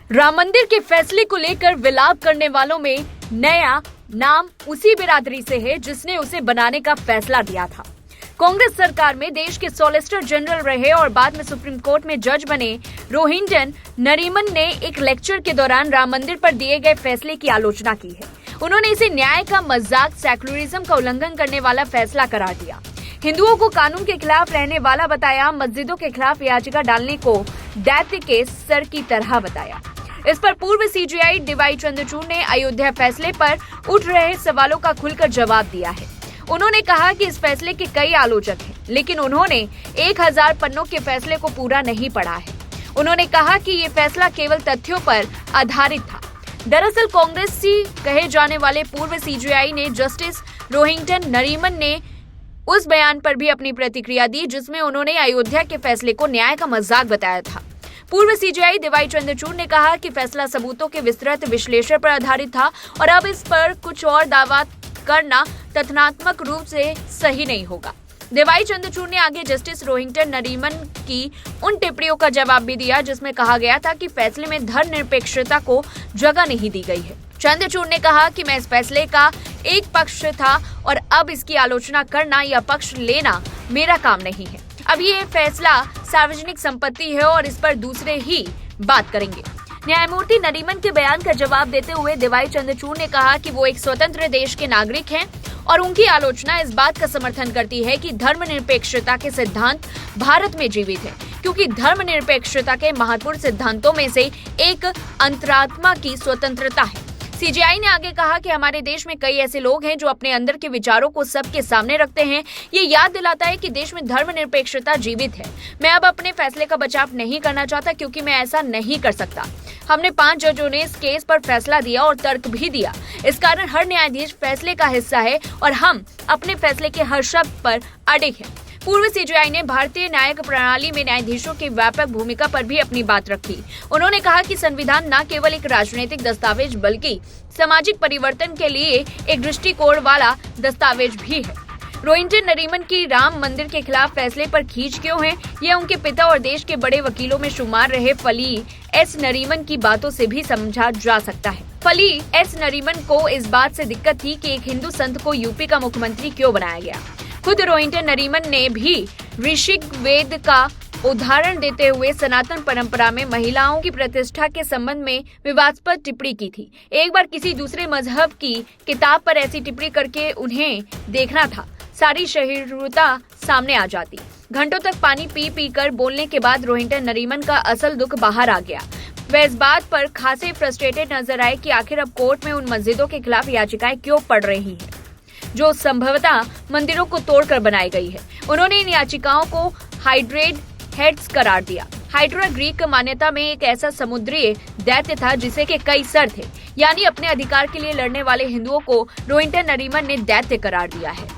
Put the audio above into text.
राम मंदिर के फैसले को लेकर विलाप करने वालों में नया नाम उसी बिरादरी से है जिसने उसे बनाने का फैसला दिया था। कांग्रेस सरकार में देश के सॉलिसिटर जनरल रहे और बाद में सुप्रीम कोर्ट में जज बने रोहिंटन नरीमन ने एक लेक्चर के दौरान राम मंदिर पर दिए गए फैसले की आलोचना की है। उन्होंने इसे न्याय का मजाक, सेकुलरिज्म का उल्लंघन करने वाला फैसला करार दिया। हिंदुओं को कानून के खिलाफ रहने वाला बताया, मस्जिदों के खिलाफ याचिका डालने को दैत्य के सर की तरह बताया। इस पर पूर्व सीजेआई डीवाई चंद्रचूड़ ने अयोध्या फैसले पर उठ रहे सवालों का खुलकर जवाब दिया है। उन्होंने कहा कि इस फैसले के कई आलोचक हैं, लेकिन उन्होंने 1000 पन्नों के फैसले को पूरा नहीं पढ़ा है। उन्होंने कहा कि ये फैसला केवल तथ्यों पर आधारित था। दरअसल कांग्रेसी कहे जाने वाले पूर्व सीजेआई ने जस्टिस रोहिंटन नरीमन ने उस बयान पर भी अपनी प्रतिक्रिया दी जिसमें उन्होंने अयोध्या के फैसले को न्याय का मजाक बताया था। पूर्व सीजेआई डीवाई चंद्रचूड़ ने कहा कि फैसला सबूतों के विस्तृत विश्लेषण पर आधारित था और अब इस पर कुछ और दावा करना तथ्यात्मक रूप से सही नहीं होगा। डीवाई चंद्रचूड़ ने आगे जस्टिस रोहिंटन नरीमन की उन टिप्पणियों का जवाब भी दिया जिसमें कहा गया था कि फैसले में धर्मनिरपेक्षता को जगह नहीं दी गई है। चंद्रचूड़ ने कहा कि मैं इस फैसले का एक पक्ष था और अब इसकी आलोचना करना या पक्ष लेना मेरा काम नहीं है। अब ये फैसला सार्वजनिक संपत्ति है और इस पर दूसरे ही बात करेंगे। न्यायमूर्ति नरीमन के बयान का जवाब देते हुए डीवाई चंद्रचूड़ ने कहा कि वो एक स्वतंत्र देश के नागरिक हैं और उनकी आलोचना इस बात का समर्थन करती है कि धर्मनिरपेक्षता के सिद्धांत भारत में जीवित है, क्योंकि धर्मनिरपेक्षता के महत्वपूर्ण सिद्धांतों में से एक अंतरात्मा की स्वतंत्रता है। सीजेआई ने आगे कहा कि हमारे देश में कई ऐसे लोग हैं जो अपने अंदर के विचारों को सबके सामने रखते हैं। ये याद दिलाता है कि देश में धर्मनिरपेक्षता जीवित है। मैं अब अपने फैसले का बचाव नहीं करना चाहता क्योंकि मैं ऐसा नहीं कर सकता। हमने 5 जजों ने इस केस पर फैसला दिया और तर्क भी दिया। इस कारण हर न्यायाधीश फैसले का हिस्सा है और हम अपने फैसले के हर शब्द पर अडिग हैं। पूर्व सीजेआई ने भारतीय न्यायिक प्रणाली में न्यायाधीशों की व्यापक भूमिका पर भी अपनी बात रखी। उन्होंने कहा कि संविधान न केवल एक राजनीतिक दस्तावेज बल्कि सामाजिक परिवर्तन के लिए एक दृष्टिकोण वाला दस्तावेज भी है। रोहिंटन नरीमन की राम मंदिर के खिलाफ फैसले पर खींच क्यों है, यह उनके पिता और देश के बड़े वकीलों में शुमार रहे फली एस नरीमन की बातों से भी समझा जा सकता है। फली एस नरीमन को इस बात से दिक्कत थी कि एक हिंदू संत को यूपी का मुख्यमंत्री क्यों बनाया गया। खुद रोहिंटन नरीमन ने भी ऋग्वेद का उदाहरण देते हुए सनातन परंपरा में महिलाओं की प्रतिष्ठा के संबंध में विवादास्पद टिप्पणी की थी। एक बार किसी दूसरे मजहब की किताब पर ऐसी टिप्पणी करके उन्हें देखना था, सारी शहीदता सामने आ जाती। घंटों तक पानी पी कर बोलने के बाद रोहिंटन नरीमन का असल दुख बाहर आ गया। वह इस बात पर खासे फ्रस्ट्रेटेड नजर आए कि आखिर अब कोर्ट में उन मस्जिदों के खिलाफ याचिकाएं क्यों पड़ रही हैं, जो संभवतः मंदिरों को तोड़कर बनाई गई है। उन्होंने इन याचिकाओं को हाइड्रेड हेड्स करार दिया। हाइड्रा ग्रीक मान्यता में एक ऐसा समुद्री दैत्य था जिसे के कई सर थे, यानी अपने अधिकार के लिए लड़ने वाले हिंदुओं को रोहिंटन नरीमन ने दैत्य करार दिया है।